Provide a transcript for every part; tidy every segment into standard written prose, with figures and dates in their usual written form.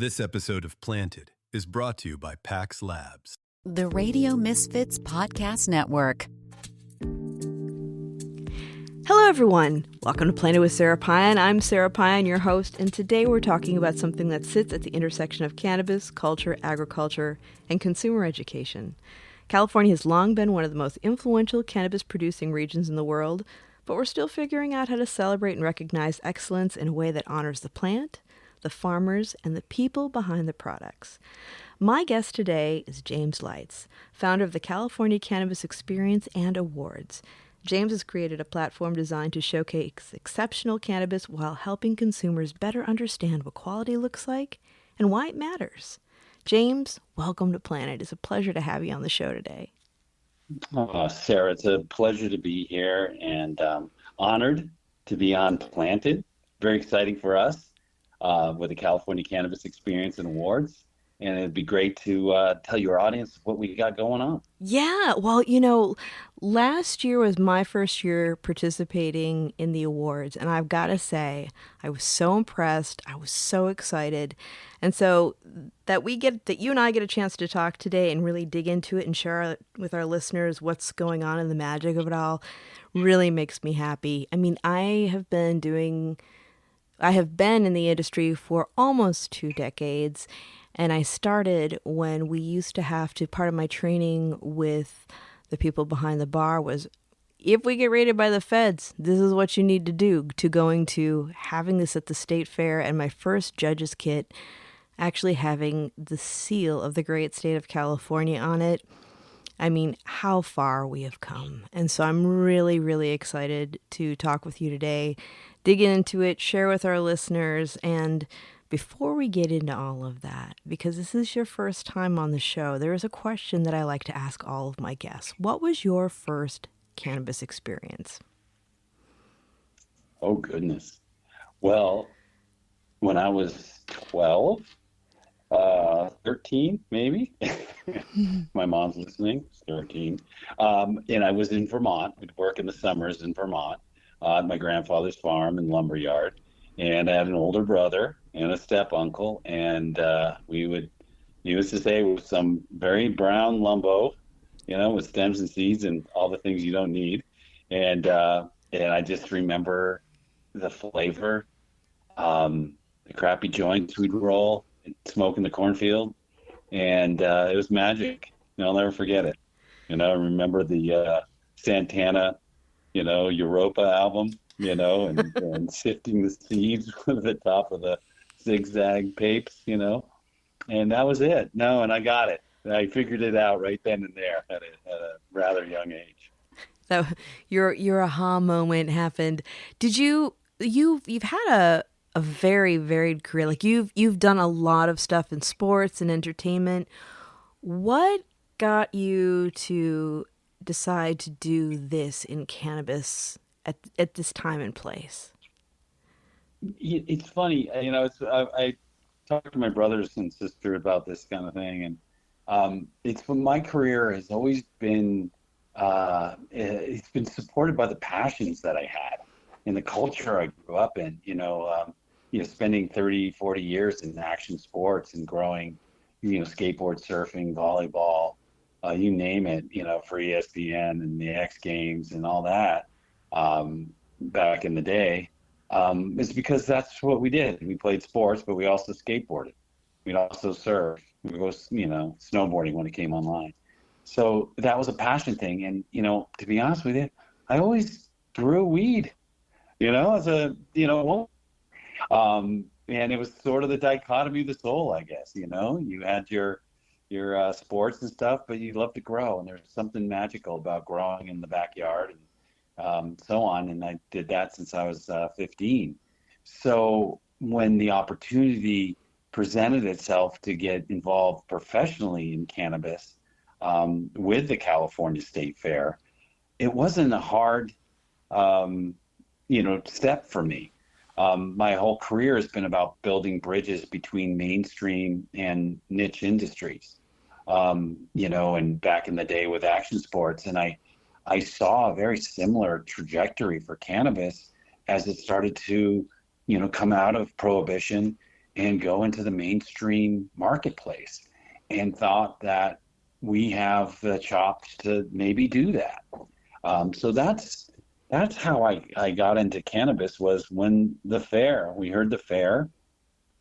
This episode of Planted is brought to you by Pax Labs. The Radio Misfits Podcast Network. Hello, everyone. Welcome to Planted with Sarah Pine. I'm Sarah Pine, your host, and today we're talking about something that sits at the intersection of cannabis, culture, agriculture, and consumer education. California has long been one of the most influential cannabis-producing regions in the world, but we're still figuring out how to celebrate and recognize excellence in a way that honors the plant, the farmers, and the people behind the products. My guest today is James Leitz, founder of the California Cannabis Experience and Awards. James has created a platform designed to showcase exceptional cannabis while helping consumers better understand what quality looks like and why it matters. James, welcome to Planet. It's a pleasure to have you on the show today. Sarah, it's a pleasure to be here and honored to be on Planted. Very exciting for us with the California Cannabis Experience and Awards. And it'd be great to tell your audience what we got going on. Yeah, well, last year was my first year participating in the awards, and I've got to say, I was so impressed. I was so excited. And so that you and I get a chance to talk today and really dig into it and share with our listeners what's going on and the magic of it all really makes me happy. I mean, I have been in the industry for almost 2 decades. And I started when we used to have to, part of my training with the people behind the bar was, if we get raided by the feds, this is what you need to do, to going to having this at the state fair and my first judge's kit actually having the seal of the great state of California on it. I mean, how far we have come. And so I'm really, really excited to talk with you today, dig into it, share with our listeners, and before we get into all of that, because this is your first time on the show, there is a question that I like to ask all of my guests. What was your first cannabis experience? Oh, goodness. Well, when I was 12, 13, maybe. My mom's listening, 13. And I was in Vermont. We'd work in the summers in Vermont at my grandfather's farm and lumber yard. And I had an older brother and a step uncle, and needless to say, with some very brown lumbo, with stems and seeds and all the things you don't need. And I just remember the flavor, the crappy joints we'd roll, and smoke in the cornfield, and it was magic. I'll never forget it. I remember the Santana, Europa album. And sifting the seeds with the top of the zigzag papes, and that was it. No, and I got it. I figured it out right then and there at a rather young age. So your aha moment happened. Did you've had a very varied career. Like you've done a lot of stuff in sports and entertainment. What got you to decide to do this in cannabis at this time and place? It's funny, I talked to my brothers and sister about this kind of thing, and my career has always been it's been supported by the passions that I had and the culture I grew up in. Spending 30, 40 years in action sports and growing, skateboard, surfing, volleyball, you name it, for ESPN and the X Games and all that. Back in the day, is because that's what we did. We played sports, but we also skateboarded. We'd also surf. We go, snowboarding when it came online. So that was a passion thing. And, to be honest with you, I always grew weed, as a, and it was sort of the dichotomy of the soul, I guess. You had your sports and stuff, but you love to grow. And there's something magical about growing in the backyard and so on, and I did that since I was 15. So when the opportunity presented itself to get involved professionally in cannabis with the California State Fair, it wasn't a hard, step for me. My whole career has been about building bridges between mainstream and niche industries, and back in the day with action sports, and I saw a very similar trajectory for cannabis as it started to, come out of prohibition and go into the mainstream marketplace, and thought that we have the chops to maybe do that. So that's how I got into cannabis, was when we heard the fair,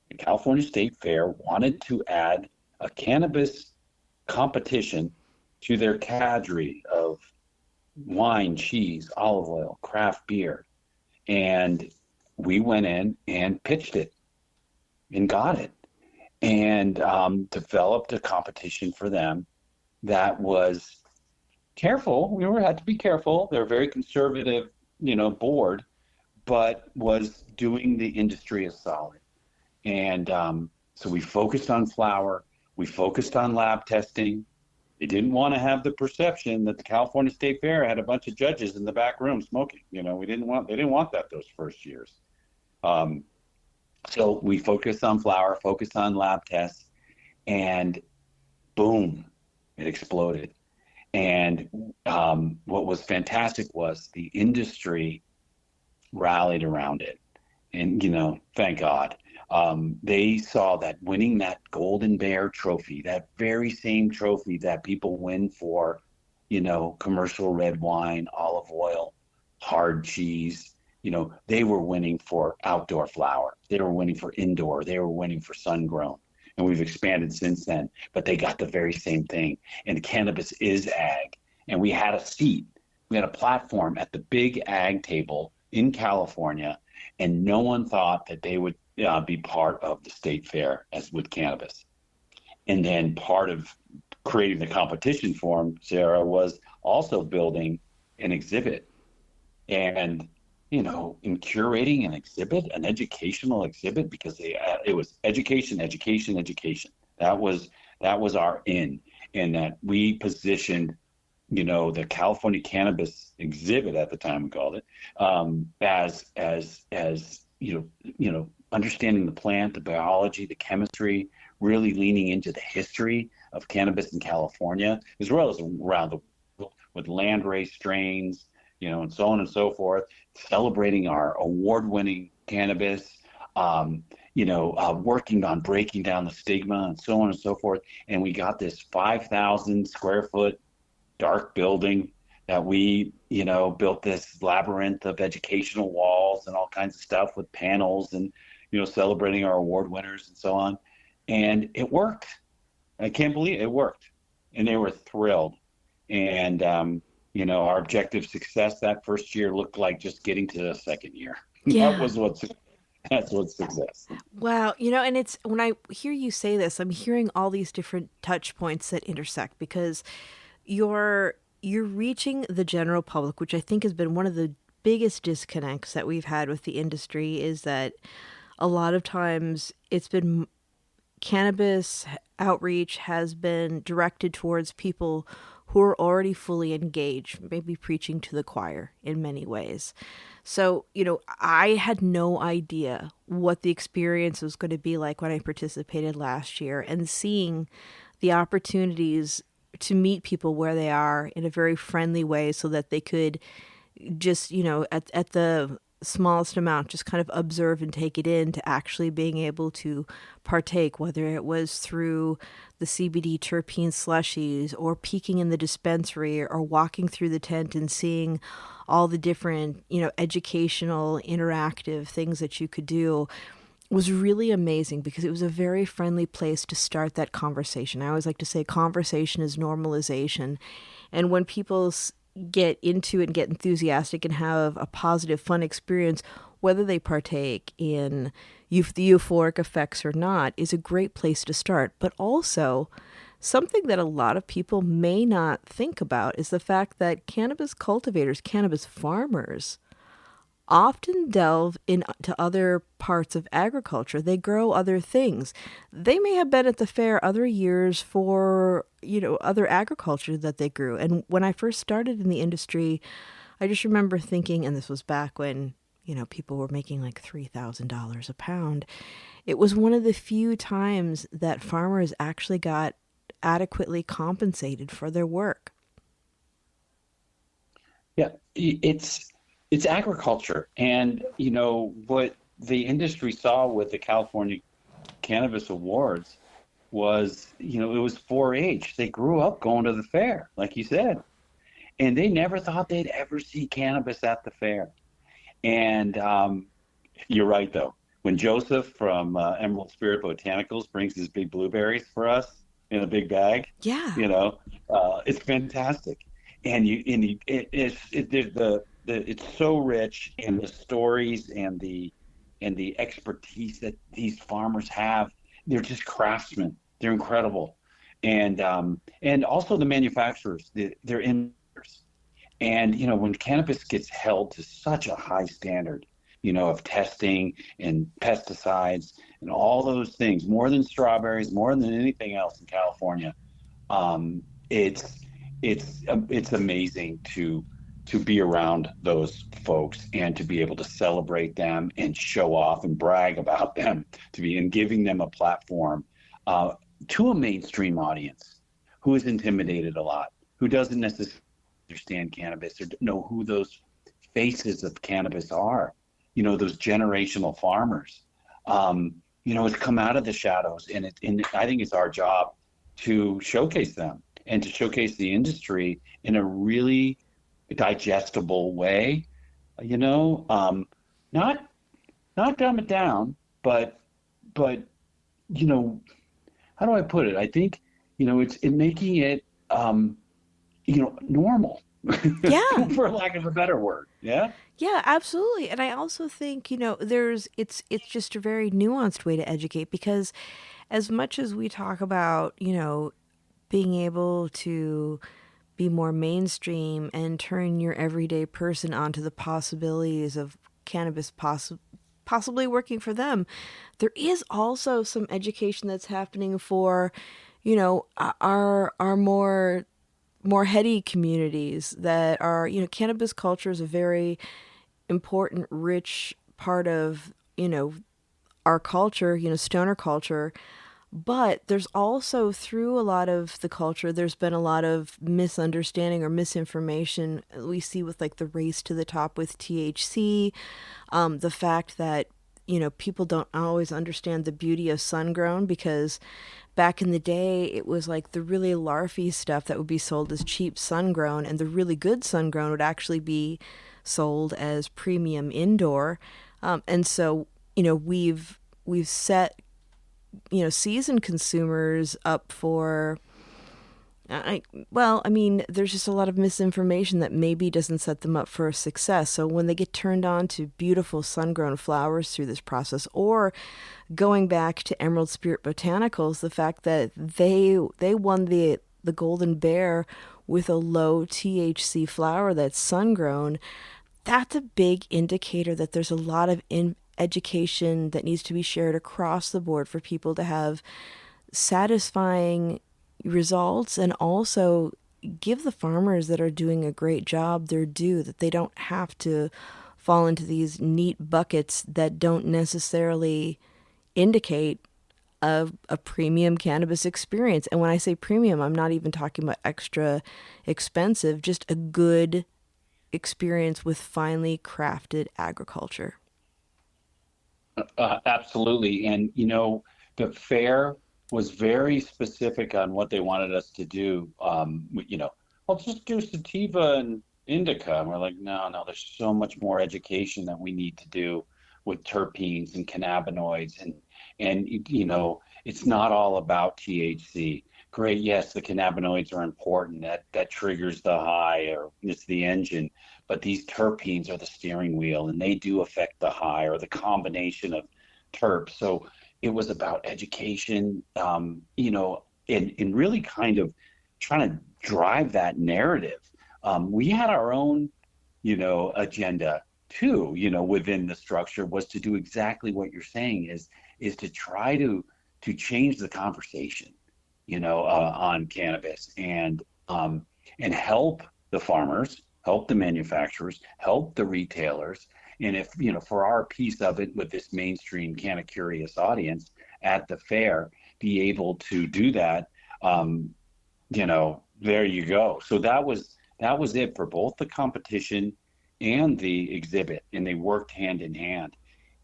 the California State Fair wanted to add a cannabis competition to their cadre of wine, cheese, olive oil, craft beer. And we went in and pitched it and got it, and developed a competition for them that was careful. We had to be careful. They're a very conservative, board, but was doing the industry a solid. And so we focused on flower. We focused on lab testing. They didn't want to have the perception that the California State Fair had a bunch of judges in the back room smoking. They didn't want that those first years. So we focused on flower, focused on lab tests, and boom, it exploded. And what was fantastic was the industry rallied around it. And, thank God. They saw that winning that Golden Bear trophy, that very same trophy that people win for, commercial red wine, olive oil, hard cheese, they were winning for outdoor flower. They were winning for indoor. They were winning for sun grown. And we've expanded since then, but they got the very same thing. And cannabis is ag. And we had a seat. We had a platform at the big ag table in California, and no one thought that they would be part of the state fair as with cannabis. And then part of creating the competition for them, Sarah, was also building an exhibit. And in curating an exhibit, an educational exhibit, because it was education. That was our in that we positioned, the California Cannabis exhibit at the time, we called it, as understanding the plant, the biology, the chemistry, really leaning into the history of cannabis in California, as well as around the world, with landrace strains, and so on and so forth, celebrating our award-winning cannabis, working on breaking down the stigma and so on and so forth. And we got this 5,000 square foot dark building that we, built this labyrinth of educational walls and all kinds of stuff with panels and, celebrating our award winners and so on. And it worked. I can't believe it worked. And they were thrilled. And, our objective success that first year looked like just getting to the second year. Yeah. That's what's success. Wow. And it's, when I hear you say this, I'm hearing all these different touch points that intersect, because you're reaching the general public, which I think has been one of the biggest disconnects that we've had with the industry, is that a lot of times it's been cannabis outreach has been directed towards people who are already fully engaged, maybe preaching to the choir in many ways. So, I had no idea what the experience was going to be like when I participated last year, and seeing the opportunities to meet people where they are in a very friendly way, so that they could just, at the smallest amount, just kind of observe and take it in, to actually being able to partake, whether it was through the CBD terpene slushies, or peeking in the dispensary, or walking through the tent and seeing all the different, educational, interactive things that you could do, was really amazing, because it was a very friendly place to start that conversation. I always like to say conversation is normalization. And when people get into it and get enthusiastic and have a positive, fun experience, whether they partake in the euphoric effects or not, is a great place to start. But also, something that a lot of people may not think about is the fact that cannabis cultivators, cannabis farmers, often delve into other parts of agriculture. They grow other things. They may have been at the fair other years for, other agriculture that they grew. And when I first started in the industry, I just remember thinking, and this was back when, people were making like $3,000 a pound. It was one of the few times that farmers actually got adequately compensated for their work. Yeah, it's agriculture. And, what the industry saw with the California Cannabis Awards was, it was 4-H. They grew up going to the fair, like you said, and they never thought they'd ever see cannabis at the fair. And you're right, though. When Joseph from Emerald Spirit Botanicals brings his big blueberries for us in a big bag, Yeah. It's fantastic. And it's so rich, and the stories and the expertise that these farmers have, they're just craftsmen. They're incredible. And also the manufacturers, they're innovators. And, when cannabis gets held to such a high standard, of testing and pesticides and all those things, more than strawberries, more than anything else in California, it's amazing to be around those folks and to be able to celebrate them and show off and brag about them, and giving them a platform to a mainstream audience who is intimidated a lot, who doesn't necessarily understand cannabis or know who those faces of cannabis are, those generational farmers. It's come out of the shadows, and I think it's our job to showcase them and to showcase the industry in a really digestible way, not dumb it down, but how do I put it? I think, it's in making it, normal, Yeah. for lack of a better word. Yeah. Yeah, absolutely. And I also think, it's just a very nuanced way to educate, because as much as we talk about, being able to be more mainstream and turn your everyday person onto the possibilities of cannabis possibly working for them, there is also some education that's happening for, our more heady communities that are, cannabis culture is a very important, rich part of, our culture, stoner culture. But there's also, through a lot of the culture, there's been a lot of misunderstanding or misinformation we see with like the race to the top with THC, the fact that, people don't always understand the beauty of sun-grown, because back in the day, it was like the really larfy stuff that would be sold as cheap sun-grown, and the really good sun-grown would actually be sold as premium indoor. And so, we've set, seasoned consumers up for, there's just a lot of misinformation that maybe doesn't set them up for success. So when they get turned on to beautiful sun-grown flowers through this process, or going back to Emerald Spirit Botanicals, the fact that they won the Golden Bear with a low THC flower that's sun-grown, that's a big indicator that there's a lot of education that needs to be shared across the board for people to have satisfying results, and also give the farmers that are doing a great job their due, that they don't have to fall into these neat buckets that don't necessarily indicate a premium cannabis experience. And when I say premium, I'm not even talking about extra expensive, just a good experience with finely crafted agriculture. Absolutely. And, the fair was very specific on what they wanted us to do. I'll just do sativa and indica. And we're like, no, there's so much more education that we need to do with terpenes and cannabinoids. And it's not all about THC. Great, yes, the cannabinoids are important. That triggers the high, or it's the engine. But these terpenes are the steering wheel, and they do affect the high, or the combination of terps. So it was about education, and really kind of trying to drive that narrative. We had our own, agenda too, within the structure, was to do exactly what you're saying, is to try to change the conversation, on cannabis, and help the farmers, help the manufacturers, help the retailers. And if, for our piece of it with this mainstream Canna Curious audience at the fair, be able to do that, there you go. So that was it for both the competition and the exhibit, and they worked hand in hand.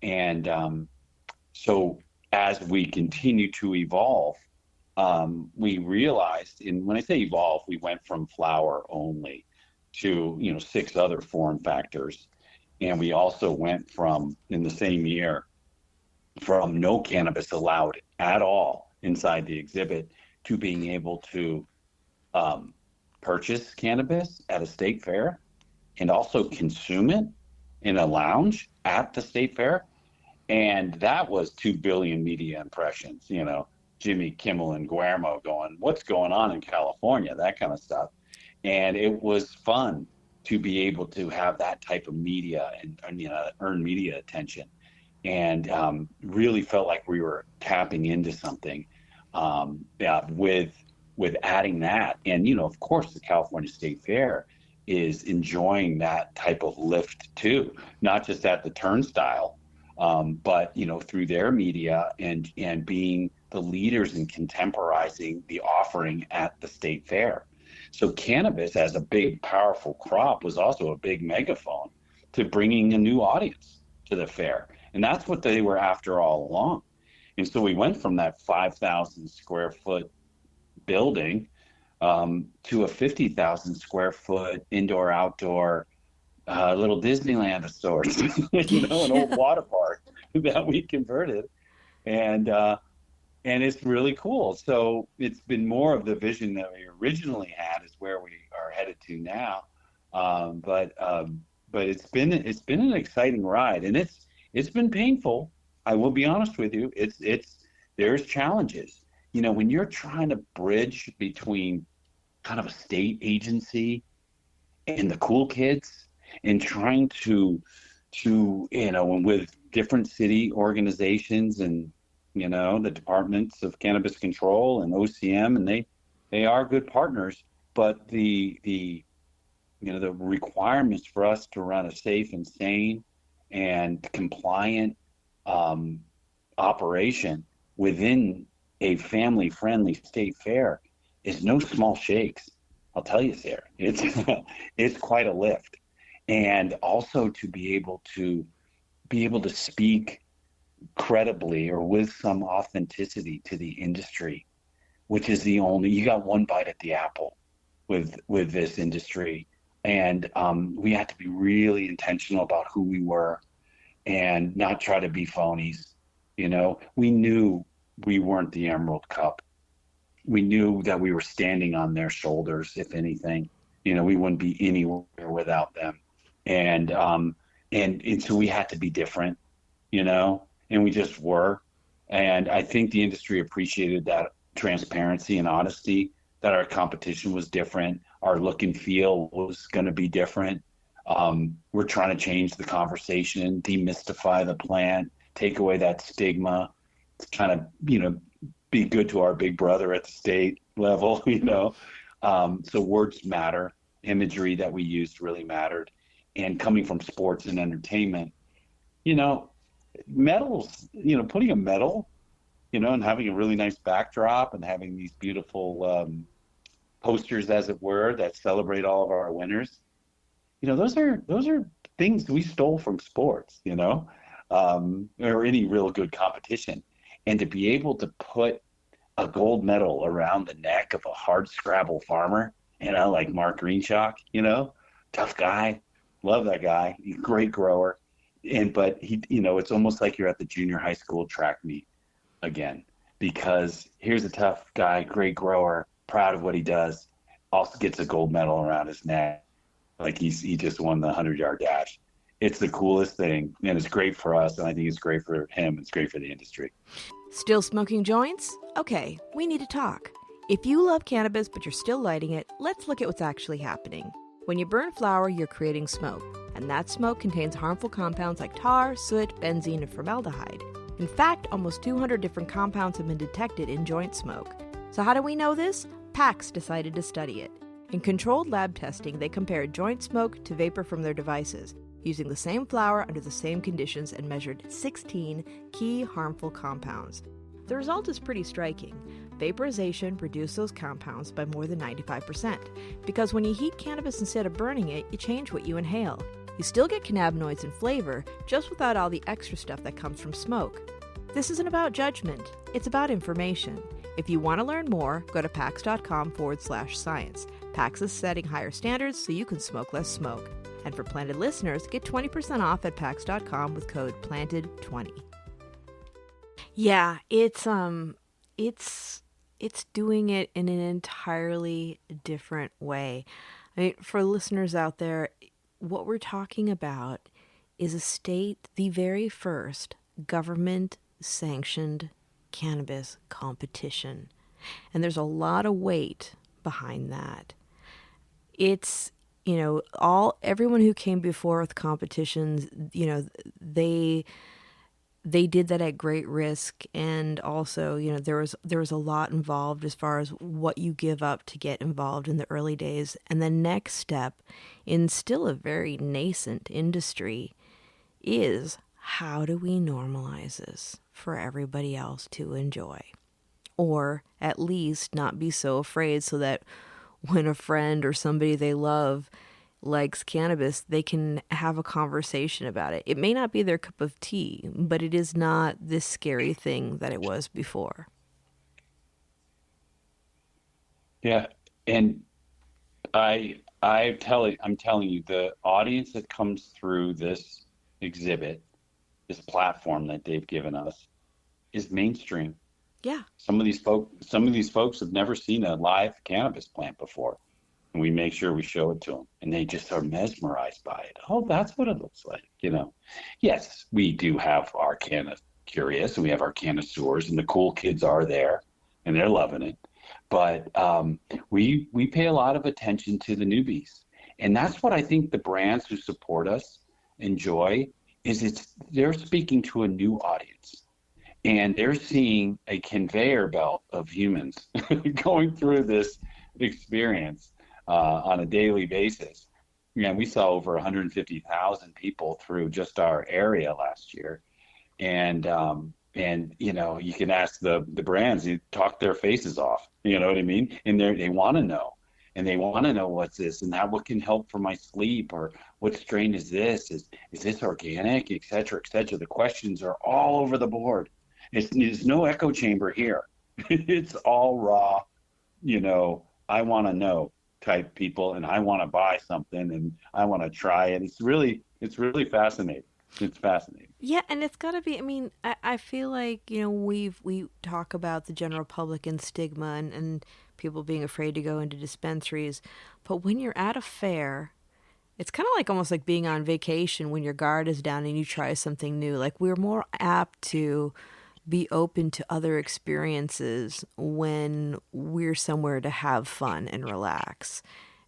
And so as we continue to evolve, we realized, and when I say evolve, we went from flower only to, 6 other form factors. And we also went from, in the same year, from no cannabis allowed at all inside the exhibit to being able to purchase cannabis at a state fair and also consume it in a lounge at the state fair. And that was 2 billion media impressions, Jimmy Kimmel and Guillermo going, what's going on in California, that kind of stuff. And it was fun to be able to have that type of media and earn media attention. And really felt like we were tapping into something with adding that. And, of course, the California State Fair is enjoying that type of lift too, not just at the turnstile, but, through their media and being the leaders in contemporizing the offering at the state fair. So cannabis as a big, powerful crop was also a big megaphone to bringing a new audience to the fair. And that's what they were after all along. And so we went from that 5,000 square foot building to a 50,000 square foot indoor outdoor little Disneyland of sorts, an old water park that we converted. And it's really cool. So it's been more of the vision that we originally had is where we are headed to now. But it's been an exciting ride, and it's been painful. I will be honest with you. There's challenges. When you're trying to bridge between kind of a state agency and the cool kids and trying to with different city organizations and, the departments of cannabis control and OCM, and they are good partners, but the requirements for us to run a safe and sane and compliant operation within a family-friendly state fair is no small shakes. I'll tell you, Sarah, it's quite a lift. And also to be able to speak credibly or with some authenticity to the industry, which is you got one bite at the apple with this industry. And we had to be really intentional about who we were and not try to be phonies. We knew we weren't the Emerald Cup. We knew that we were standing on their shoulders, if anything. We wouldn't be anywhere without them. And so we had to be different, and we just were. And I think the industry appreciated that transparency and honesty, that our competition was different. Our look and feel was going to be different. We're trying to change the conversation, demystify the plant, take away that stigma, kind of, be good to our big brother at the state level, So words matter. Imagery that we used really mattered. And coming from sports and entertainment, medals, putting a medal, and having a really nice backdrop and having these beautiful posters, as it were, that celebrate all of our winners. Those are things we stole from sports, or any real good competition. And to be able to put a gold medal around the neck of a hard scrabble farmer, like Mark Greenshock, tough guy, love that guy, great grower. But he, it's almost like you're at the junior high school track meet again, because here's a tough guy, great grower, proud of what he does, also gets a gold medal around his neck, like he just won the 100-yard dash. It's the coolest thing, and it's great for us, and I think it's great for him. It's great for the industry. Still smoking joints? Okay, we need to talk. If you love cannabis but you're still lighting it, let's look at what's actually happening. When you burn flower, you're creating smoke, and that smoke contains harmful compounds like tar, soot, benzene, and formaldehyde. In fact, almost 200 different compounds have been detected in joint smoke. So how do we know this? PAX decided to study it. In controlled lab testing, they compared joint smoke to vapor from their devices, using the same flower under the same conditions, and measured 16 key harmful compounds. The result is pretty striking. Vaporization reduced those compounds by more than 95%, because when you heat cannabis instead of burning it, you change what you inhale. You still get cannabinoids and flavor, just without all the extra stuff that comes from smoke. This isn't about judgment, it's about information. If you want to learn more, go to pax.com/science. Pax is setting higher standards so you can smoke less smoke. And for Planted listeners, get 20% off at pax.com with code PLANTED20. Yeah, it's doing it in an entirely different way. I mean, for listeners out there, what we're talking about is the very first government-sanctioned cannabis competition. And there's a lot of weight behind that. It's, everyone who came before with competitions, they did that at great risk, and also, there was a lot involved as far as what you give up to get involved in the early days. And the next step in still a very nascent industry is, how do we normalize this for everybody else to enjoy? Or at least not be so afraid so that when a friend or somebody they love likes cannabis, they can have a conversation about it. It may not be their cup of tea, but it is not this scary thing that it was before. Yeah, and I'm telling you, the audience that comes through this exhibit, this platform that they've given us, is mainstream. Yeah. Some of these folks have never seen a live cannabis plant before, and we make sure we show it to them, and they just are mesmerized by it. Oh, that's what it looks like, Yes, we do have our canna curious, and we have our connoisseurs, and the cool kids are there, and they're loving it. But we pay a lot of attention to the newbies, and that's what I think the brands who support us enjoy. They're speaking to a new audience, and they're seeing a conveyor belt of humans going through this experience on a daily basis. We saw over 150,000 people through just our area last year, and you can ask the brands, you talk their faces off, you know what I mean? And they want to know. And they want to know, what's this, and what can help for my sleep, or what strain is this? Is this organic, et cetera, et cetera. The questions are all over the board. There's no echo chamber here. It's all raw, I want to know type people, and I want to buy something, and I want to try it. It's really fascinating. It's fascinating. Yeah, and it's got to be, I feel like, we talk about the general public and stigma and people being afraid to go into dispensaries. But when you're at a fair, it's kind of like almost like being on vacation when your guard is down and you try something new. Like, we're more apt to be open to other experiences when we're somewhere to have fun and relax.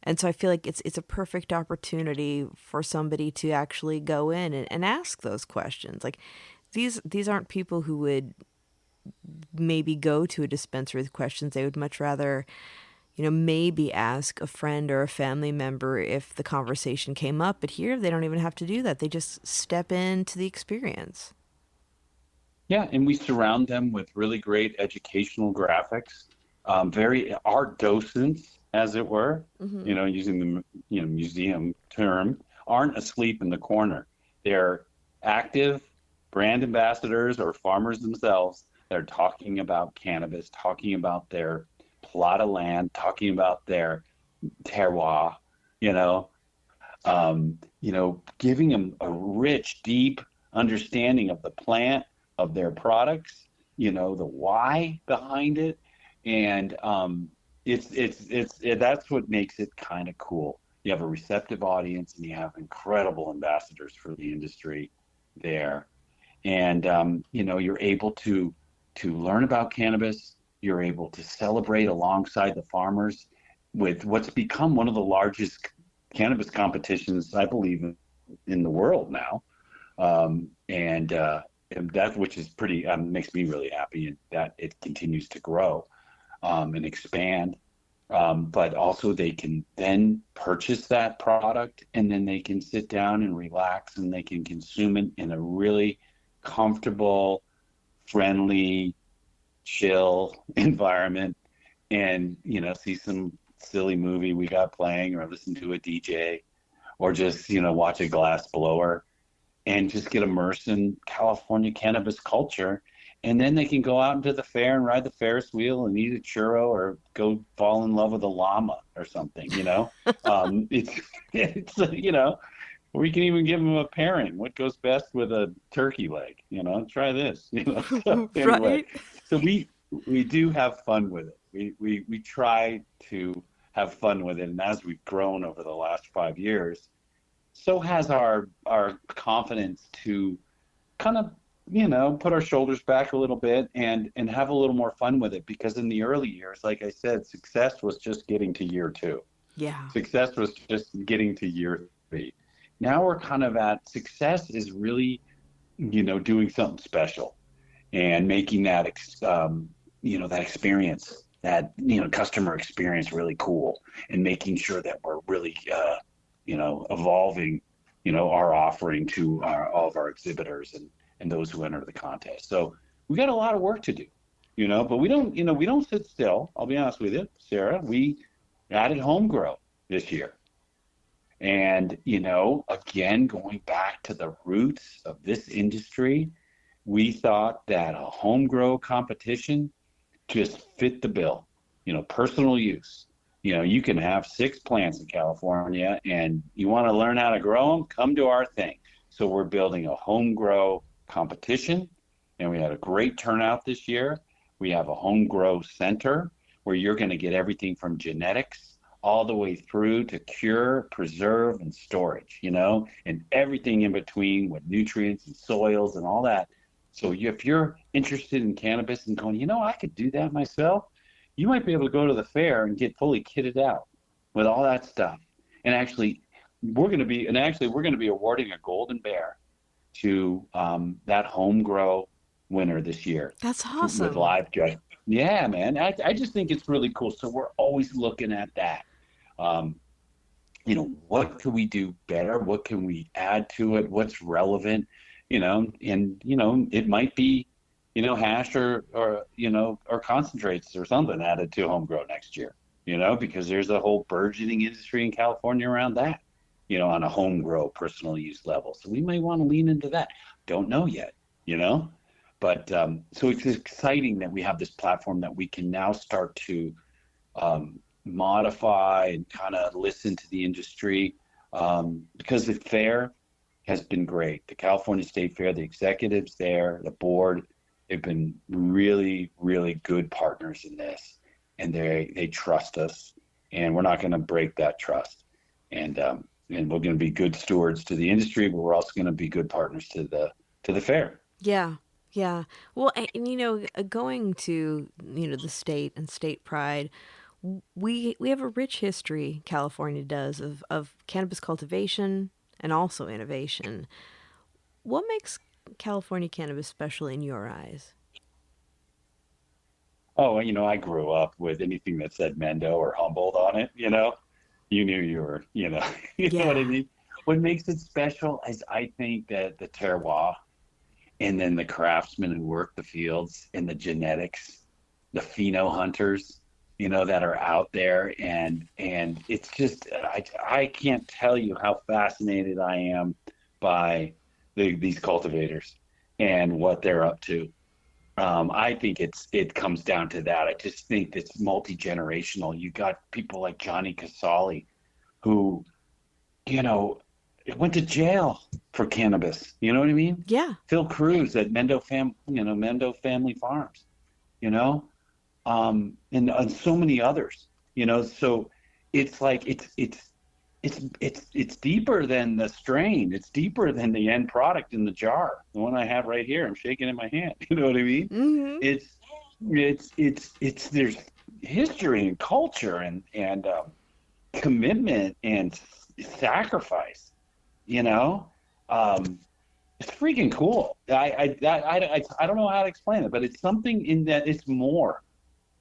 And so I feel like it's a perfect opportunity for somebody to actually go in and ask those questions. Like, these aren't people who would maybe go to a dispensary with questions. They would much rather, maybe ask a friend or a family member if the conversation came up. But here, they don't even have to do that. They just step into the experience. Yeah, and we surround them with really great educational graphics, our docents, as it were, using the museum term, aren't asleep in the corner. They're active brand ambassadors or farmers themselves. They're talking about cannabis, talking about their plot of land, talking about their terroir, giving them a rich, deep understanding of the plant, of their products, the why behind it. And that's what makes it kind of cool. You have a receptive audience, and you have incredible ambassadors for the industry there. And, you're able to learn about cannabis. You're able to celebrate alongside the farmers with what's become one of the largest cannabis competitions, I believe, in the world now. And that, which is pretty, makes me really happy, and that it continues to grow and expand. But also they can then purchase that product, and then they can sit down and relax, and they can consume it in a really comfortable, friendly, chill environment, and see some silly movie we got playing, or listen to a DJ, or just watch a glass blower, and just get immersed in California cannabis culture, and then they can go out into the fair and ride the Ferris wheel and eat a churro or go fall in love with a llama or something, it's or we can even give them a pairing. What goes best with a turkey leg? Try this. So anyway, Right. so we do have fun with it. We try to have fun with it, and as we've grown over the last 5 years, so has our confidence to kind of put our shoulders back a little bit and have a little more fun with it. Because in the early years, like I said, success was just getting to year 2. Yeah. Success was just getting to year 3. Now we're kind of at success is really, doing something special and making that, that experience, that, customer experience really cool, and making sure that we're really, evolving, our offering to all of our exhibitors and those who enter the contest. So we got a lot of work to do, but we don't sit still. I'll be honest with you, Sarah, we added home grow this year. And, again, going back to the roots of this industry, we thought that a home grow competition just fit the bill. Personal use. You can have 6 plants in California, and you want to learn how to grow them, come to our thing. So we're building a home grow competition, and we had a great turnout this year. We have a home grow center where you're going to get everything from genetics all the way through to cure, preserve, and storage, and everything in between with nutrients and soils and all that. So if you're interested in cannabis and going, I could do that myself, you might be able to go to the fair and get fully kitted out with all that stuff. And actually, we're going to be awarding a golden bear to that home grow winner this year. That's awesome. With live judging. Yeah, man. I just think it's really cool. So we're always looking at that. What can we do better? What can we add to it? What's relevant? And it might be, hash or concentrates or something added to home grow next year, because there's a whole burgeoning industry in California around that, on a home grow personal use level. So we may want to lean into that. Don't know yet, but so it's exciting that we have this platform that we can now start to modify and kind of listen to the industry, because the fair has been great. The California State Fair, the executives there, the board, they've been really, really good partners in this, and they trust us, and we're not going to break that trust. And we're going to be good stewards to the industry, but we're also going to be good partners to the fair. Yeah. Yeah. Well, and, going to, the state and state pride, we have a rich history, California does, of cannabis cultivation and also innovation. What makes California cannabis special in your eyes? Oh, I grew up with anything that said Mendo or Humboldt on it, you knew you were, you know what I mean? What makes it special is, I think, that the terroir, and then the craftsmen who work the fields, and the genetics, the pheno hunters, that are out there. And it's just, I can't tell you how fascinated I am by these cultivators and what they're up to. I think it comes down to that. I just think it's multi-generational. You got people like Johnny Casale, who, went to jail for cannabis. You know what I mean? Yeah. Phil Cruz at Mendo Family Farms, and so many others, So it's like it's deeper than the strain. It's deeper than the end product in the jar. The one I have right here, I'm shaking in my hand. You know what I mean? Mm-hmm. It's there's history and culture and commitment and sacrifice. It's freaking cool. I don't know how to explain it, but it's something in that it's more.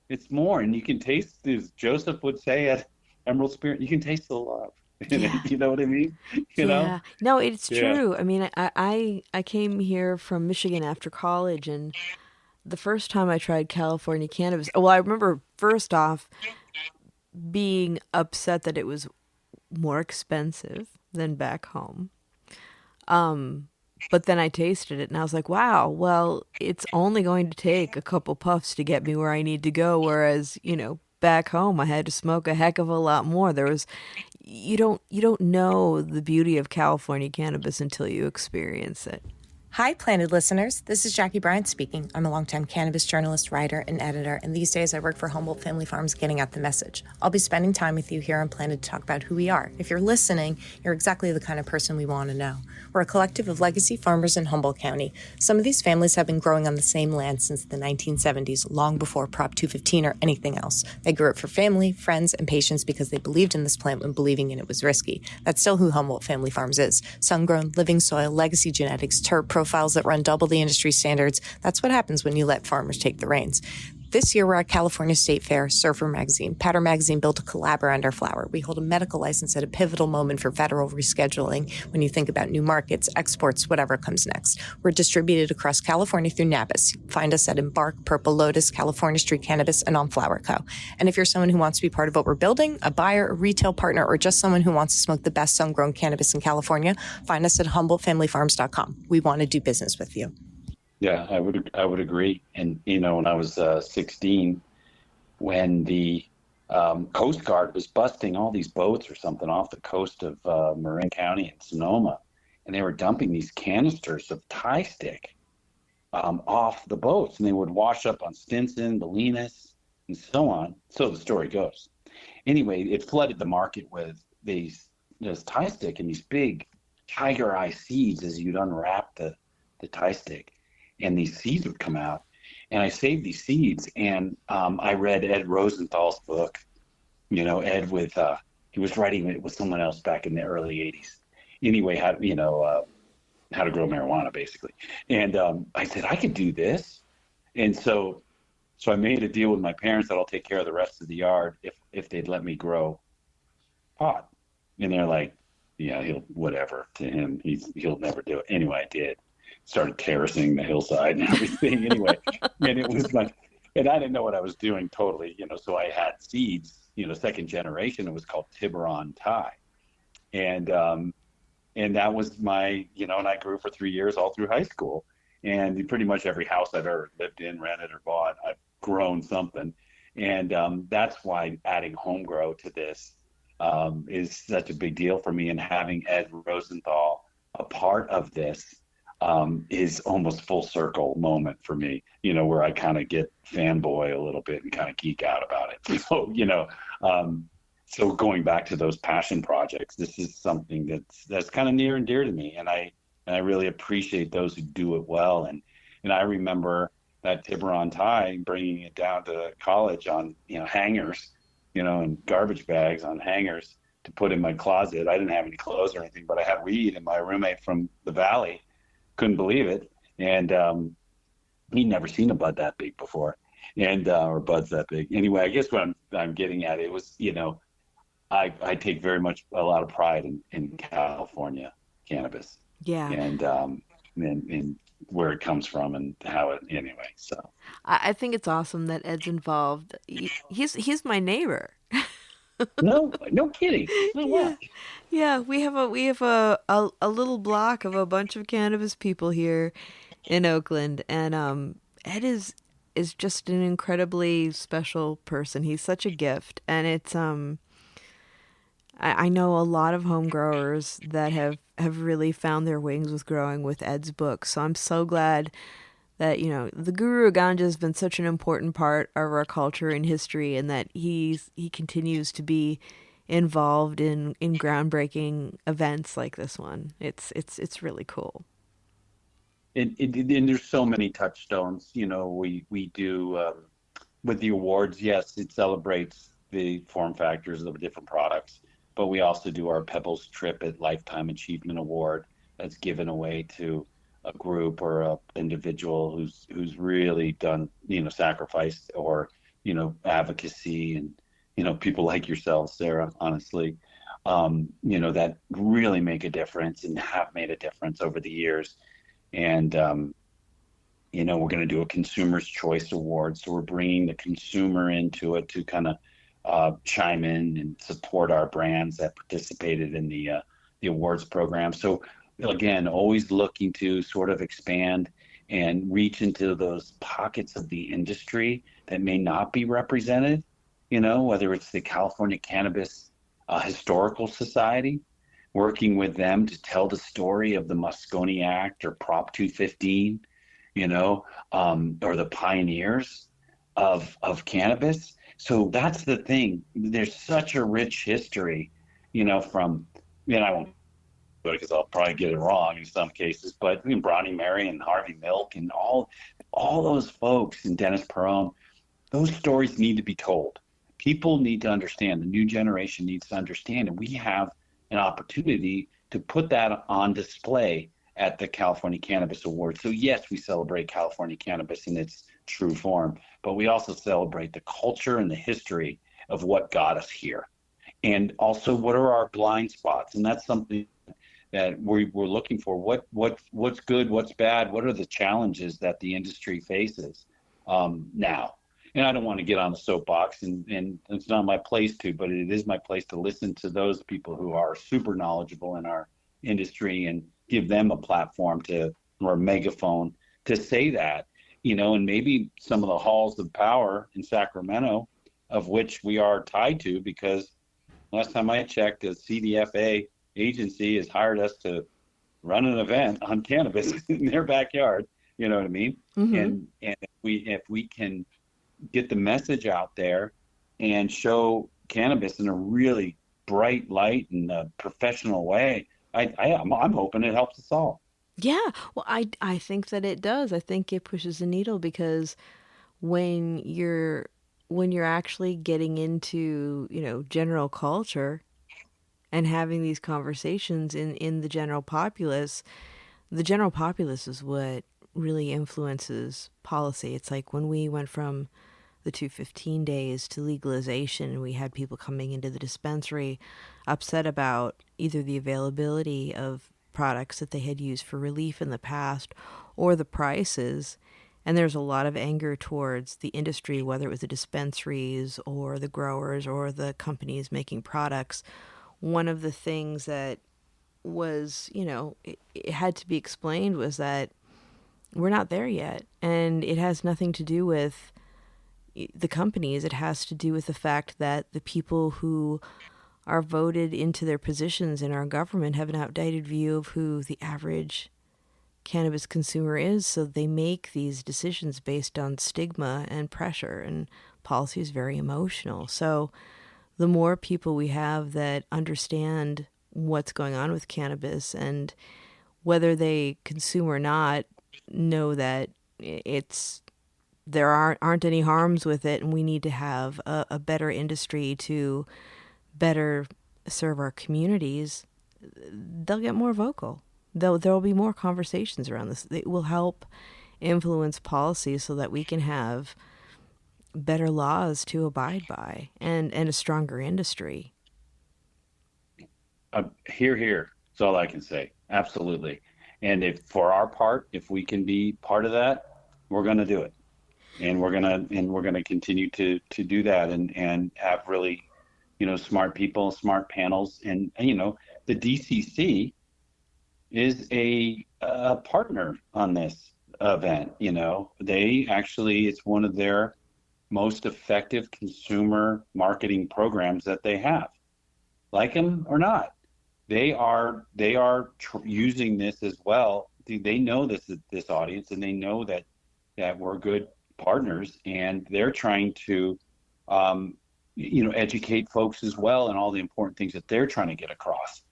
It's more, and you can taste, as Joseph would say at Emerald Spirit, you can taste the love. Yeah. You know what I mean? You know? No, it's true. Yeah. I mean, I came here from Michigan after college, and the first time I tried California cannabis, well, I remember first off being upset that it was more expensive than back home. But then I tasted it and I was like, wow, well, it's only going to take a couple puffs to get me where I need to go. Whereas, back home, I had to smoke a heck of a lot more. You don't know the beauty of California cannabis until you experience it. Hi, Planted listeners. This is Jackie Bryant speaking. I'm a longtime cannabis journalist, writer, and editor, and these days I work for Humboldt Family Farms getting out the message. I'll be spending time with you here on Planted to talk about who we are. If you're listening, you're exactly the kind of person we want to know. We're a collective of legacy farmers in Humboldt County. Some of these families have been growing on the same land since the 1970s, long before Prop 215 or anything else. They grew it for family, friends, and patients because they believed in this plant when believing in it was risky. That's still who Humboldt Family Farms is. Sun-grown, living soil, legacy genetics, terp profiles that run double the industry standards. That's what happens when you let farmers take the reins. This year, we're at California State Fair, Surfer Magazine. Powder Magazine built a collab around our flower. We hold a medical license at a pivotal moment for federal rescheduling when you think about new markets, exports, whatever comes next. We're distributed across California through NABIS. Find us at Embark, Purple Lotus, California Street Cannabis, and on Flower Co. And if you're someone who wants to be part of what we're building, a buyer, a retail partner, or just someone who wants to smoke the best sun-grown cannabis in California, find us at HumboldtFamilyFarms.com. We want to do business with you. Yeah, I would agree. And when I was 16, when the Coast Guard was busting all these boats or something off the coast of Marin County and Sonoma, and they were dumping these canisters of Thai stick off the boats, and they would wash up on Stinson, Bolinas, and so on. So the story goes. Anyway, it flooded the market with this Thai stick and these big tiger eye seeds as you'd unwrap the Thai stick. And these seeds would come out, and I saved these seeds. And I read Ed Rosenthal's book. Ed he was writing it with someone else back in the early '80s. Anyway, how to grow marijuana, basically. And I said I could do this, and so I made a deal with my parents that I'll take care of the rest of the yard if they'd let me grow pot. And they're like, yeah, whatever. To him, he'll never do it. Anyway, I did. Started terracing the hillside and everything anyway. And it was like, and I didn't know what I was doing totally, so I had seeds, second generation. It was called Tiburon Thai. And that was my, and I grew for 3 years all through high school. And pretty much every house I've ever lived in, rented, or bought, I've grown something. And that's why adding home grow to this is such a big deal for me. And having Ed Rosenthal a part of this is almost full circle moment for me, where I kind of get fanboy a little bit and kind of geek out about it. So, so going back to those passion projects, this is something that's kind of near and dear to me. And I really appreciate those who do it well. And I remember that Tiburon Thai, bringing it down to college on, hangers, and garbage bags on hangers to put in my closet. I didn't have any clothes or anything, but I had weed, and my roommate from the Valley couldn't believe it. And he'd never seen a bud that big before, and or buds that big. Anyway, I guess what I'm getting at, it was, I take very much a lot of pride in California cannabis. Yeah. And where it comes from and how it, anyway. So I think it's awesome that Ed's involved. He's my neighbor. No kidding. No way. Yeah, we have a little block of a bunch of cannabis people here in Oakland, and Ed is just an incredibly special person. He's such a gift, and it's I know a lot of home growers that have really found their wings with growing with Ed's book. So I'm so glad that, the Guru Ganja has been such an important part of our culture and history, and that he continues to be involved in groundbreaking events like this one. It's really cool. And there's so many touchstones. We do with the awards. Yes, it celebrates the form factors of the different products, but we also do our Pebbles Trip at Lifetime Achievement Award that's given away to a group or a individual who's really done, sacrifice or, advocacy, and, people like yourself, Sarah, honestly, that really make a difference and have made a difference over the years. And, we're going to do a Consumer's Choice Award. So we're bringing the consumer into it to kind of chime in and support our brands that participated in the awards program. So again, always looking to sort of expand and reach into those pockets of the industry that may not be represented, whether it's the California Cannabis Historical Society, working with them to tell the story of the Moscone Act or Prop 215, or the pioneers of cannabis. So that's the thing. There's such a rich history, from, I won't, because I'll probably get it wrong in some cases, but Bronnie Mary and Harvey Milk and all those folks, and Dennis Perone, those stories need to be told. People need to understand. The new generation needs to understand, and we have an opportunity to put that on display at the California Cannabis Awards. So yes, we celebrate California cannabis in its true form, but we also celebrate the culture and the history of what got us here. And also, what are our blind spots? And that's something that we're looking for. What's good, what's bad, what are the challenges that the industry faces now? And I don't want to get on the soapbox, and it's not my place to, but it is my place to listen to those people who are super knowledgeable in our industry and give them a platform or a megaphone to say that, and maybe some of the halls of power in Sacramento, of which we are tied to, because last time I checked, the CDFA agency has hired us to run an event on cannabis in their backyard. You know what I mean? Mm-hmm. And if we can get the message out there and show cannabis in a really bright light and a professional way, I'm hoping it helps us all. Yeah, well, I think that it does. I think it pushes the needle, because when you're actually getting into, general culture and having these conversations in the general populace is what really influences policy. It's like when we went from the 215 days to legalization, and we had people coming into the dispensary upset about either the availability of products that they had used for relief in the past or the prices. And there's a lot of anger towards the industry, whether it was the dispensaries or the growers or the companies making products. One of the things that was, it had to be explained was that we're not there yet. And it has nothing to do with the companies. It has to do with the fact that the people who are voted into their positions in our government have an outdated view of who the average cannabis consumer is. So they make these decisions based on stigma and pressure, and policy is very emotional. So the more people we have that understand what's going on with cannabis, and whether they consume or not, know that there aren't any harms with it, and we need to have a better industry to better serve our communities, they'll get more vocal. There'll be more conversations around this. It will help influence policy so that we can have better laws to abide by and a stronger industry. Hear. That's all I can say. Absolutely. And for our part, if we can be part of that, we're going to do it. And we're going to continue to do that and have really, smart people, smart panels. And the DCC is a partner on this event. It's one of their most effective consumer marketing programs that they have. Like them or not, they are using this as well. They know this audience, and they know that we're good partners, and they're trying to educate folks as well, and all the important things that they're trying to get across.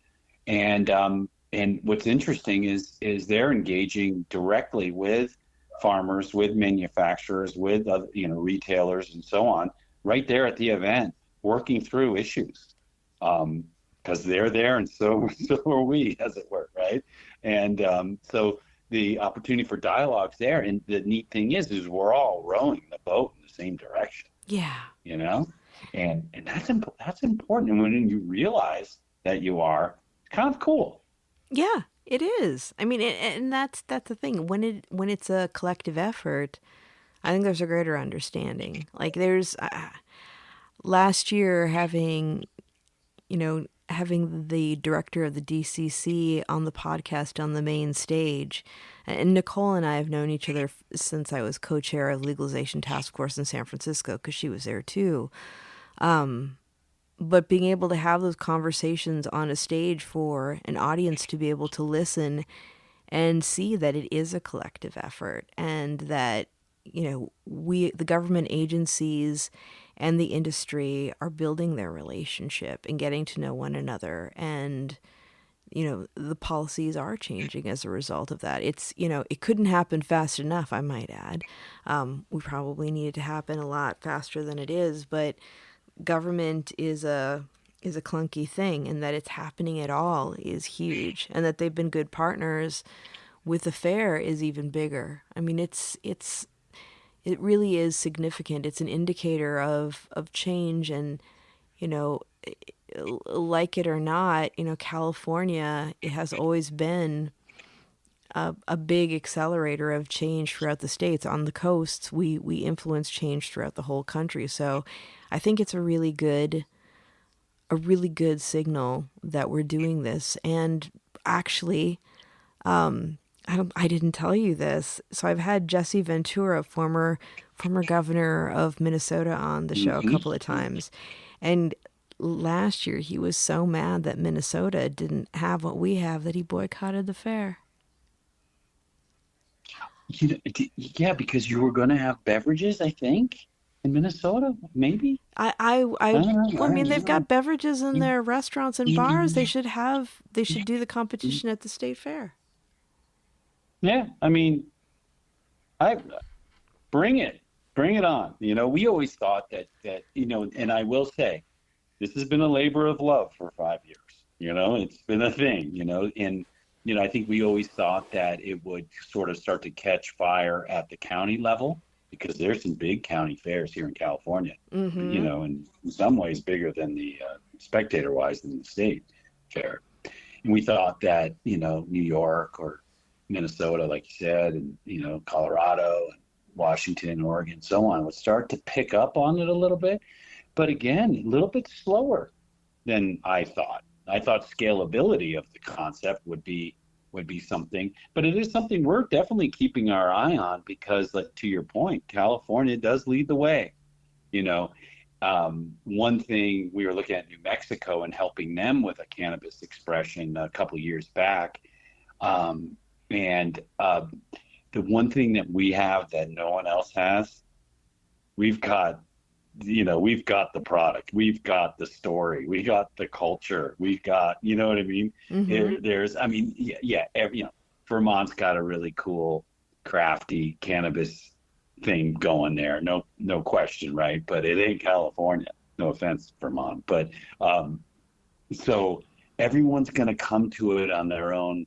And what's interesting is they're engaging directly with farmers, with manufacturers, with retailers, and so on, right there at the event, working through issues, because they're there, and so are we, as it were, right? And so the opportunity for dialogue's there, and the neat thing is we're all rowing the boat in the same direction. Yeah. And that's important. And when you realize that you are, it's kind of cool. Yeah, it is. I mean, and that's the thing. When it's a collective effort, I think there's a greater understanding. Like there's last year having having the director of the DCC on the podcast on the main stage. And Nicole and I have known each other since I was co-chair of the Legalization Task Force in San Francisco, because she was there too. But being able to have those conversations on a stage for an audience to be able to listen and see that it is a collective effort, and that, the government agencies and the industry are building their relationship and getting to know one another. And, the policies are changing as a result of that. It couldn't happen fast enough, I might add. We probably need it to happen a lot faster than it is, but government is a clunky thing, and that it's happening at all is huge. And that they've been good partners with the fair is even bigger. I mean, it really is significant. It's an indicator of change. And, like it or not, California, it has always been a big accelerator of change throughout the states. On the coasts, we influence change throughout the whole country. So I think it's a really good signal that we're doing this. And actually, I didn't tell you this. So I've had Jesse Ventura, former governor of Minnesota, on the show a couple of times. And last year he was so mad that Minnesota didn't have what we have that he boycotted the fair. Yeah, because you were going to have beverages, I think, in Minnesota, maybe. They've got beverages in their restaurants and bars. They should do the competition at the state fair. Yeah, I mean, bring it on. We always thought that and I will say, this has been a labor of love for 5 years. It's been a thing. And I think we always thought that it would sort of start to catch fire at the county level, because there's some big county fairs here in California. And in some ways bigger than the spectator-wise than the state fair. And we thought that New York or Minnesota, like you said, and Colorado, and Washington, Oregon, so on, would start to pick up on it a little bit. But again, a little bit slower than I thought. I thought scalability of the concept would be something, but it is something we're definitely keeping our eye on, because, like, to your point, California does lead the way. One thing, we were looking at New Mexico and helping them with a cannabis expression a couple of years back. The one thing that we have that no one else has, we've got the product, we've got the story, we got the culture, we've got, you know what I mean? Vermont's got a really cool, crafty cannabis thing going there. No question, right? But it ain't California. No offense, Vermont. But so everyone's going to come to it on their own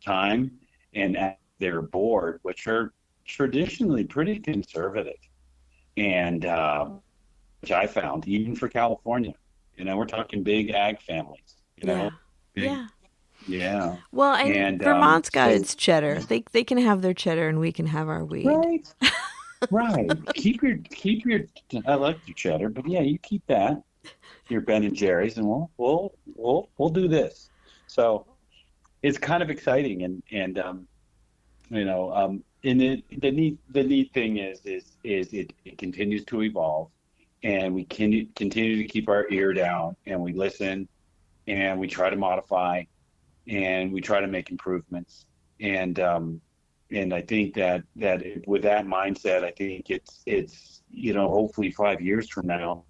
time and at their board, which are traditionally pretty conservative. And which I found, even for California, we're talking big ag families, Yeah. Well, and Vermont's got its cheddar. They can have their cheddar and we can have our weed. Right. Right. Keep your, I like your cheddar, but yeah, you keep that, your Ben and Jerry's, and we'll do this. So it's kind of exciting. And the neat thing is it continues to evolve, and we continue to keep our ear down, and we listen, and we try to modify, and we try to make improvements. And I think that with that mindset, I think it's hopefully 5 years from now,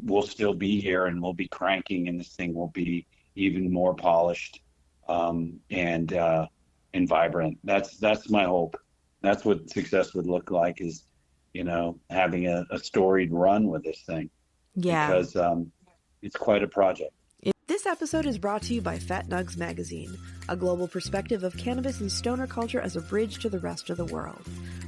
we'll still be here and we'll be cranking, and this thing will be even more polished and vibrant. That's my hope. That's what success would look like, is having a storied run with this thing. Yeah, because it's quite a project. This episode is brought to you by Fat Nugs Magazine, a global perspective of cannabis and stoner culture as a bridge to the rest of the world.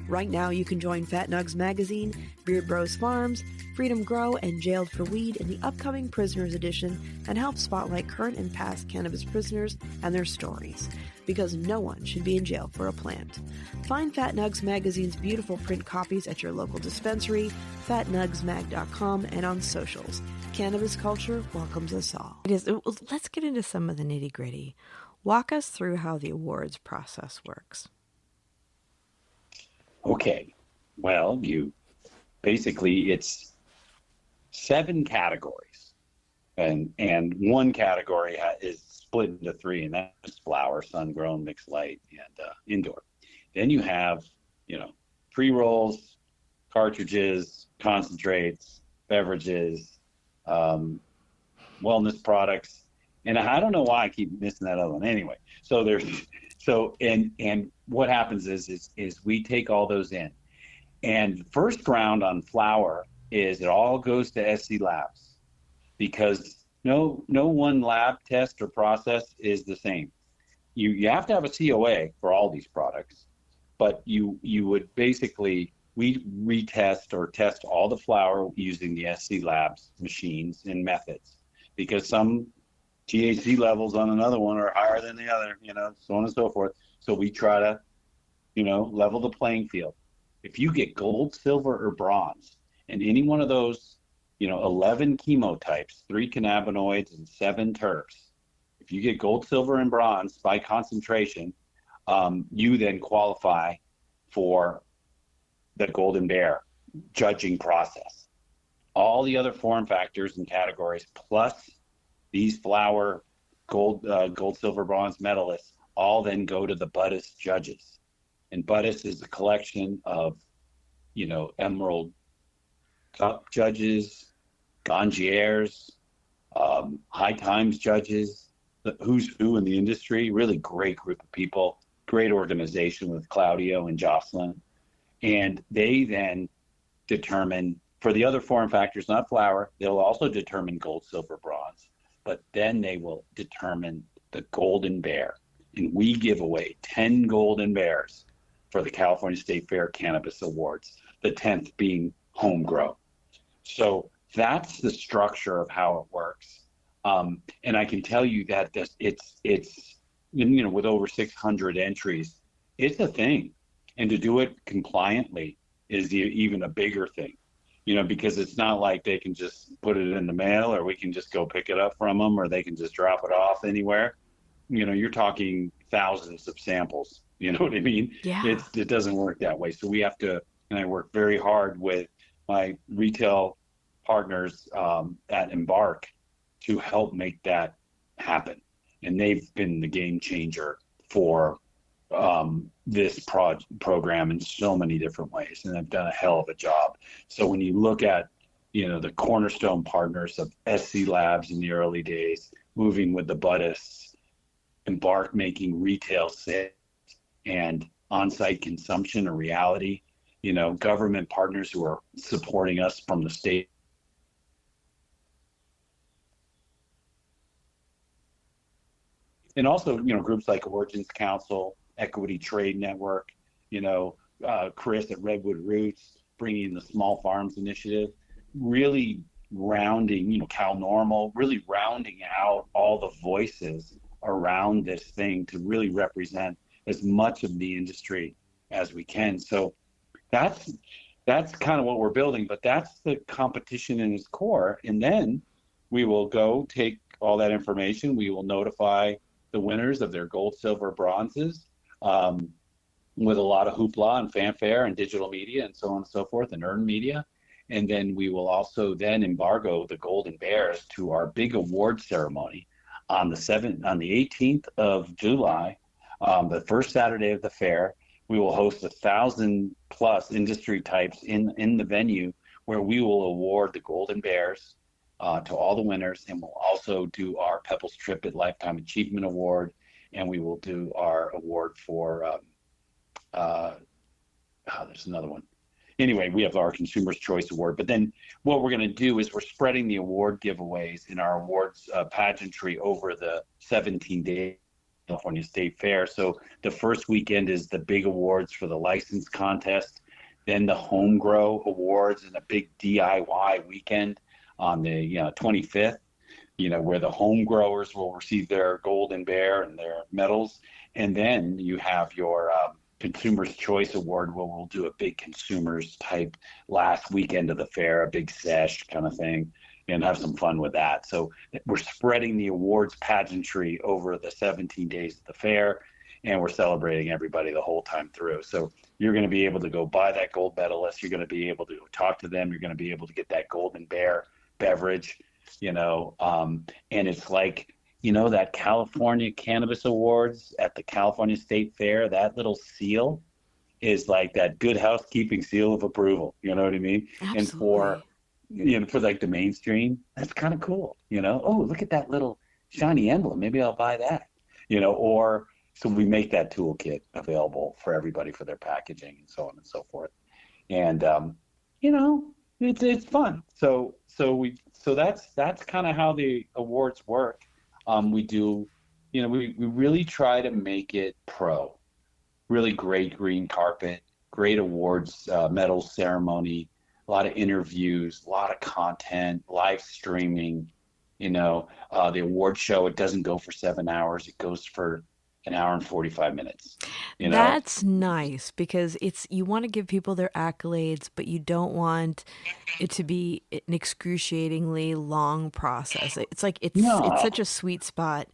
Right now, you can join Fat Nugs Magazine, Beard Bros Farms, Freedom Grow, and Jailed for Weed in the upcoming Prisoners Edition, and help spotlight current and past cannabis prisoners and their stories. because no one should be in jail for a plant. Find Fat Nugs Magazine's beautiful print copies at your local dispensary, fatnugsmag.com, and on socials. Cannabis culture welcomes us all. Let's get into some of the nitty-gritty. Walk us through how the awards process works. Okay. Well, it's 7 categories, and one category is split into 3, and that's flower, sun-grown, mixed light, and indoor. Then you have, pre-rolls, cartridges, concentrates, beverages, wellness products, and I don't know why I keep missing that other one. Anyway, and what happens is we take all those in, and first round on flower is it all goes to SC Labs, because no one lab test or process is the same. You have to have a COA for all these products, but you would basically, we retest or test all the flower using the SC Labs machines and methods, because some THC levels on another one are higher than the other, so on and so forth. So we try to, level the playing field. If you get gold, silver, or bronze, and any one of those, 11 chemotypes, 3 cannabinoids, and 7 terps, if you get gold, silver, and bronze by concentration, you then qualify for the Golden Bear judging process. All the other form factors and categories, plus these flower gold, silver, bronze medalists, all then go to the Buddhist judges. And Buddhist is a collection of, Emerald Cup judges, Ganjiers, High Times judges, the who's who in the industry. Really great group of people, great organization with Claudio and Jocelyn. And they then determine, for the other form factors, not flower, they'll also determine gold, silver, bronze. But then they will determine the Golden Bear. And we give away 10 Golden Bears for the California State Fair Cannabis Awards, the 10th being homegrown. So that's the structure of how it works. And I can tell you that it's with over 600 entries, it's a thing. And to do it compliantly is even a bigger thing, because it's not like they can just put it in the mail, or we can just go pick it up from them, or they can just drop it off anywhere. You're talking thousands of samples. You know what I mean? Yeah. It doesn't work that way. So we have to, and I work very hard with my retail partners at Embark to help make that happen. And they've been the game changer for this program in so many different ways, and they've done a hell of a job. So when you look at, the cornerstone partners of SC Labs in the early days, moving with the Buddhists, Embark making retail sales and on-site consumption a reality, government partners who are supporting us from the state. And also, groups like Origins Council, Equity Trade Network, Chris at Redwood Roots, bringing the Small Farms Initiative, really rounding, Cal Normal, really rounding out all the voices around this thing to really represent as much of the industry as we can. So that's kind of what we're building, but that's the competition in its core. And then we will go take all that information. We will notify the winners of their gold, silver, bronzes, with a lot of hoopla and fanfare and digital media and so on and so forth, and earned media. And then we will also then embargo the Golden Bears to our big award ceremony on the 18th of July, the first Saturday of the fair. We will host 1,000+ industry types in the venue, where we will award the Golden Bears to all the winners, and we'll also do our Pebbles Trippet Lifetime Achievement Award, and we will do our award for there's another one. Anyway, we have our Consumer's Choice Award. But then what we're going to do is we're spreading the award giveaways in our awards pageantry over the 17-day California State Fair. So the first weekend is the big awards for the license contest, then the home grow awards, and a big DIY weekend on the 25th, where the home growers will receive their Golden Bear and their medals. And then you have your Consumer's Choice Award, where we'll do a big consumers type last weekend of the fair, a big sesh kind of thing, and have some fun with that. So we're spreading the awards pageantry over the 17 days of the fair, and we're celebrating everybody the whole time through. So you're going to be able to go buy that gold medalist. You're going to be able to talk to them. You're going to be able to get that Golden Bear beverage, and it's like, that California Cannabis Awards at the California State Fair, that little seal is like that good housekeeping seal of approval. You know what I mean? Absolutely. And for like the mainstream, that's kind of cool. Oh, look at that little shiny emblem. Maybe I'll buy that, or so we make that toolkit available for everybody for their packaging and so on and so forth. And, it's fun. So that's kind of how the awards work. We do, we really try to make it pro, really great green carpet, great awards, medal ceremony, a lot of interviews, a lot of content, live streaming, the award show, it doesn't go for 7 hours. It goes for an hour and 45 minutes. That's nice, because you want to give people their accolades, but you don't want it to be an excruciatingly long process. It's like it's such a sweet spot.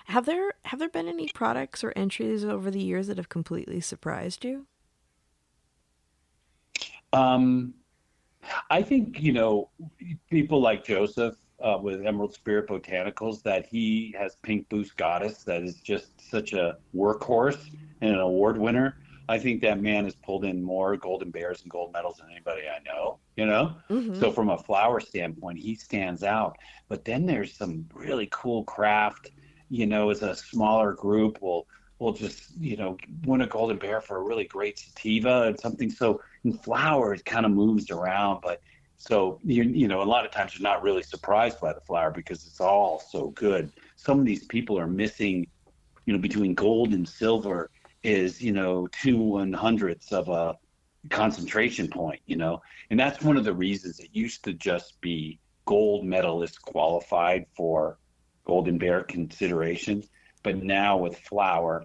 Have there been any products or entries over the years that have completely surprised you? I think, people like Joseph with Emerald Spirit Botanicals, that he has Pink Boost Goddess, that is just such a workhorse and an award winner. I think that man has pulled in more Golden Bears and gold medals than anybody I know, Mm-hmm. So from a flower standpoint, he stands out. But then there's some really cool craft, as a smaller group we'll just, win a Golden Bear for a really great sativa and something. So in flower, it kind of moves around, but so, a lot of times you're not really surprised by the flower because it's all so good. Some of these people are missing, between gold and silver is, 2/100ths of a concentration point, and that's one of the reasons it used to just be gold medalist qualified for Golden Bear considerations. But now with flower,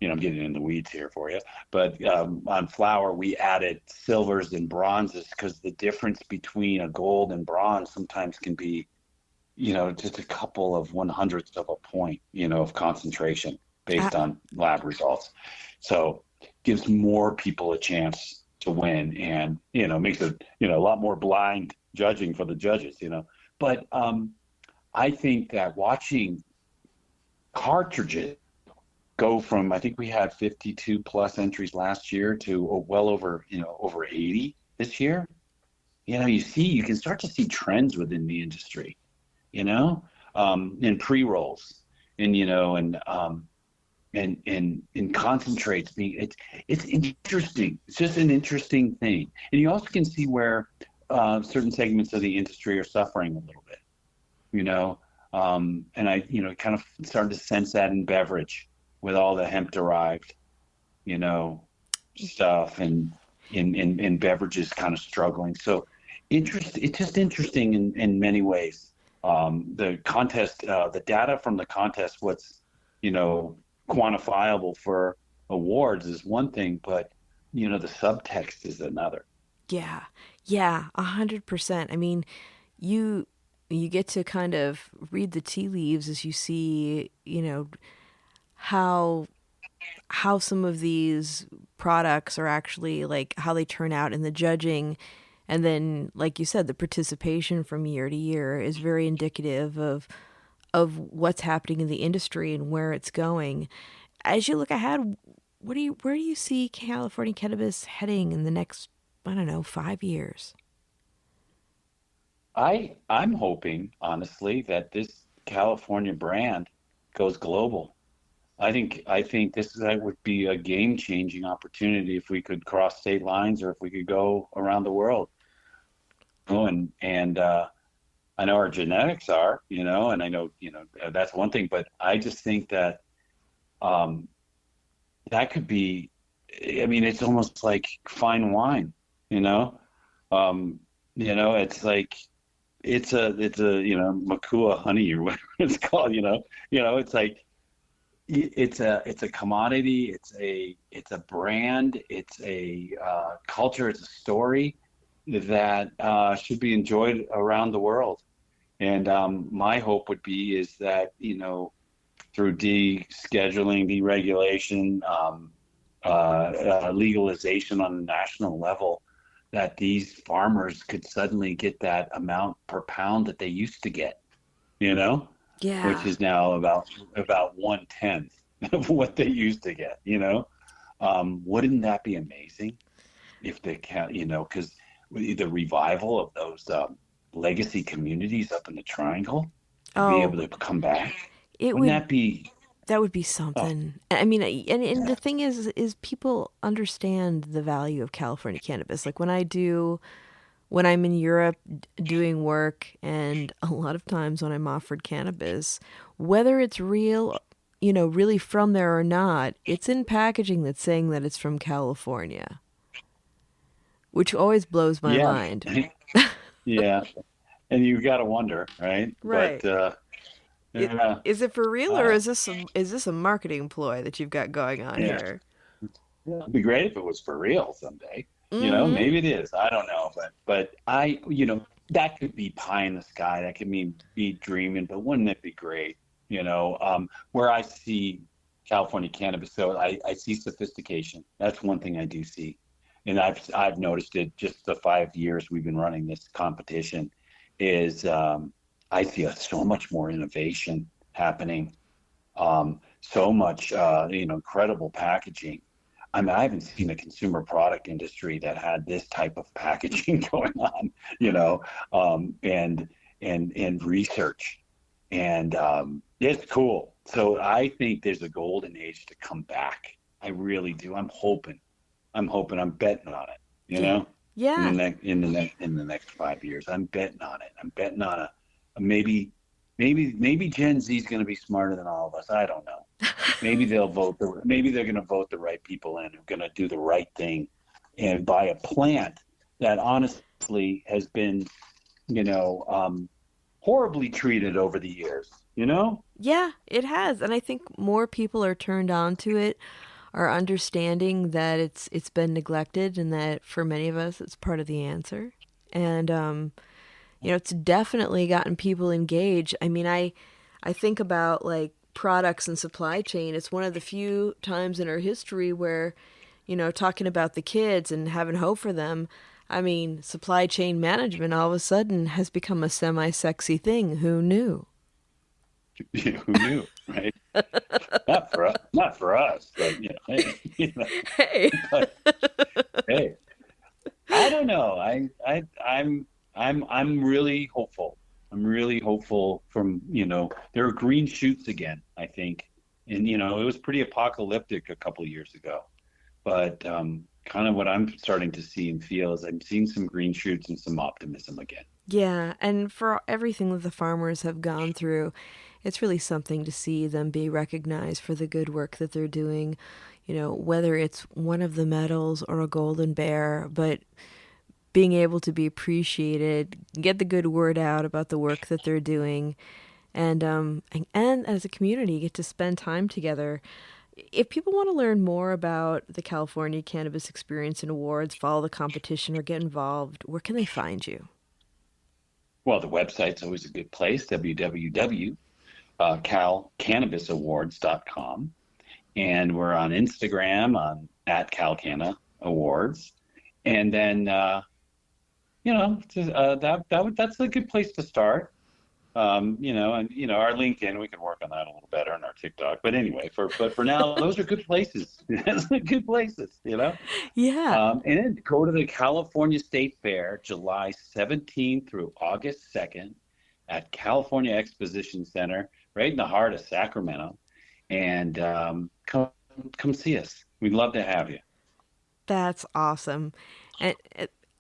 I'm getting in the weeds here for you, but on flower, we added silvers and bronzes because the difference between a gold and bronze sometimes can be, just a couple of 100ths of a point, of concentration based on lab results. So gives more people a chance to win, and, makes it, a lot more blind judging for the judges, But I think that watching cartridges go from, I think we had 52 plus entries last year to well over, over 80 this year. You can start to see trends within the industry, in pre-rolls and, and concentrates being, it's interesting. It's just an interesting thing. And you also can see where certain segments of the industry are suffering a little bit, and I, kind of started to sense that in beverage, with all the hemp derived, stuff and in beverages kind of struggling. So it's just interesting in many ways. The contest, the data from the contest, what's, quantifiable for awards is one thing, but, the subtext is another. Yeah. 100%. I mean, you get to kind of read the tea leaves as you see, how some of these products are actually, like, how they turn out in the judging. And then, like you said, the participation from year to year is very indicative of what's happening in the industry and where it's going. As you look ahead, where do you see California cannabis heading in the next, 5 years? I'm hoping, honestly, that this California brand goes global. I think that would be a game-changing opportunity if we could cross state lines, or if we could go around the world. And I know our genetics are, and I know, that's one thing, but I just think that that could be, it's almost like fine wine, it's like, it's a Makua honey or whatever it's called, it's like, it's a commodity. It's a brand. It's a culture. It's a story that should be enjoyed around the world. And my hope would be is that, through descheduling, deregulation, legalization on a national level, that these farmers could suddenly get that amount per pound that they used to get, Yeah. which is now about 1/10 of what they used to get, Wouldn't that be amazing if they can, because the revival of those legacy communities up in the Triangle to be able to come back? That would be something. I mean, and the thing is people understand the value of California cannabis. Like when I'm in Europe doing work, and a lot of times when I'm offered cannabis, whether it's real, really from there or not, it's in packaging that's saying that it's from California, which always blows my mind. Yeah. And you got to wonder, right? Right. But, yeah. Is it for real, or is this a marketing ploy that you've got going on here? Yeah, it'd be great if it was for real someday. Mm-hmm. Maybe it is. I don't know, but that could be pie in the sky. That could mean be dreaming, but wouldn't it be great? Where I see California cannabis, so I see sophistication. That's one thing I do see, and I've noticed it just the 5 years we've been running this competition. Is I see so much more innovation happening, so much incredible packaging. I mean, I haven't seen a consumer product industry that had this type of packaging going on, and research, and it's cool. So I think there's a golden age to come back. I really do. I'm hoping. I'm betting on it. Yeah. In the next 5 years, I'm betting on it. I'm betting on maybe Gen Z is going to be smarter than all of us. I don't know. Maybe they'll vote. Maybe they're going to vote the right people in who are going to do the right thing and buy a plant that honestly has been, horribly treated over the years. Yeah, it has, and I think more people are turned on to it, are understanding that it's been neglected, and that for many of us, it's part of the answer. And it's definitely gotten people engaged. I mean, I think about like products and supply chain. It's one of the few times in our history where, talking about the kids and having hope for them. I mean, supply chain management all of a sudden has become a semi-sexy thing. Who knew? Who knew, right? Not for us, but Hey. But, hey, I don't know. I'm really hopeful. I'm really hopeful from, there are green shoots again, I think. And, it was pretty apocalyptic a couple of years ago. But kind of what I'm starting to see and feel is I'm seeing some green shoots and some optimism again. Yeah, and for everything that the farmers have gone through, it's really something to see them be recognized for the good work that they're doing, whether it's one of the medals or a golden bear, but being able to be appreciated, get the good word out about the work that they're doing, and as a community get to spend time together. If people want to learn more about the California Cannabis Experience and Awards, follow the competition, or get involved, where can they find you? Well, the website's always a good place, www.calcannabisawards.com. And we're on Instagram @CalCanna Awards. And then, that's a good place to start. Our LinkedIn, we can work on that a little better, and our TikTok. But anyway, for now, those are good places. Those are good places, Yeah. And then go to the California State Fair, July 17th through August 2nd at California Exposition Center, right in the heart of Sacramento. And come see us. We'd love to have you. That's awesome. And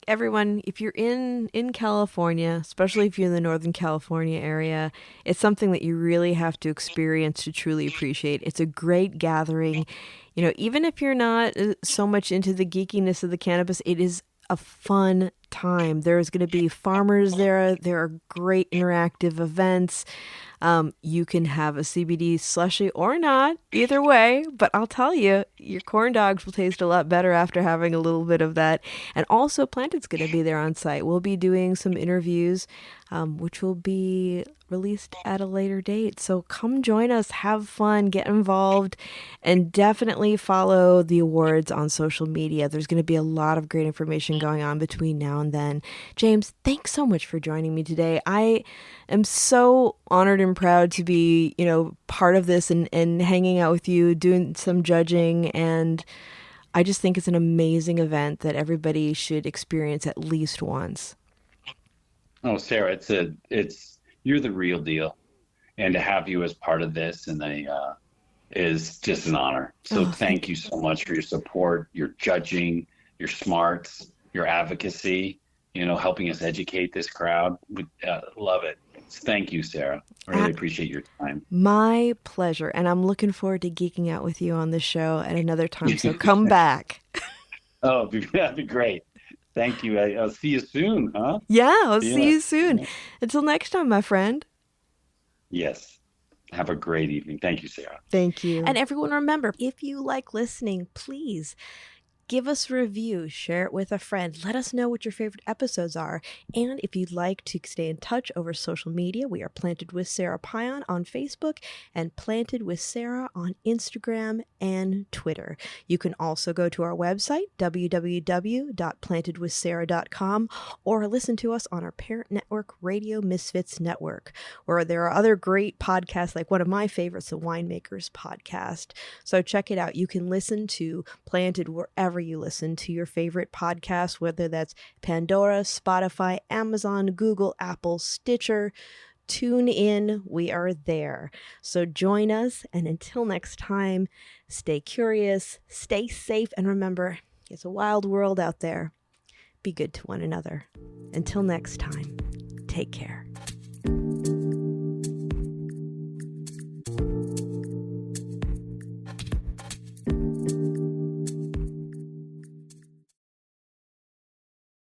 everyone, if you're in California, especially if you're in the Northern California area, it's something that you really have to experience to truly appreciate. It's a great gathering. Even if you're not so much into the geekiness of the cannabis, it is a fun time. There's going to be farmers there. There are great interactive events. You can have a CBD slushy or not, either way. But I'll tell you, your corn dogs will taste a lot better after having a little bit of that. And also, Planted's going to be there on site. We'll be doing some interviews, which will be released at a later date. So come join us, have fun, get involved, and definitely follow the awards on social media. There's going to be a lot of great information going on between now and then. James, thanks so much for joining me today. I am so honored and proud to be, part of this and hanging out with you, doing some judging. And I just think it's an amazing event that everybody should experience at least once. Oh, Sarah, you're the real deal, and to have you as part of this is just an honor. So thank you so much for your support, your judging, your smarts, your advocacy, helping us educate this crowd. Love it. Thank you, Sarah. I really appreciate your time. My pleasure. And I'm looking forward to geeking out with you on the show at another time. So come back. Oh, that'd be great. Thank you. I'll see you soon, huh? Yeah, I'll see you soon. Until next time, my friend. Yes. Have a great evening. Thank you, Sarah. Thank you. And everyone, remember, if you like listening, please give us a review, share it with a friend. Let us know what your favorite episodes are. And if you'd like to stay in touch over social media, we are Planted with Sarah Pion on Facebook and Planted with Sarah on Instagram and Twitter. You can also go to our website, www.plantedwithsarah.com, or listen to us on our parent network, Radio Misfits Network, where there are other great podcasts, like one of my favorites, the Winemakers Podcast. So check it out. You can listen to Planted wherever you listen to your favorite podcast, whether that's Pandora, Spotify, Amazon, Google, Apple, Stitcher, TuneIn. We are there. So join us. And until next time, stay curious, stay safe, and remember, it's a wild world out there. Be good to one another. Until next time, take care.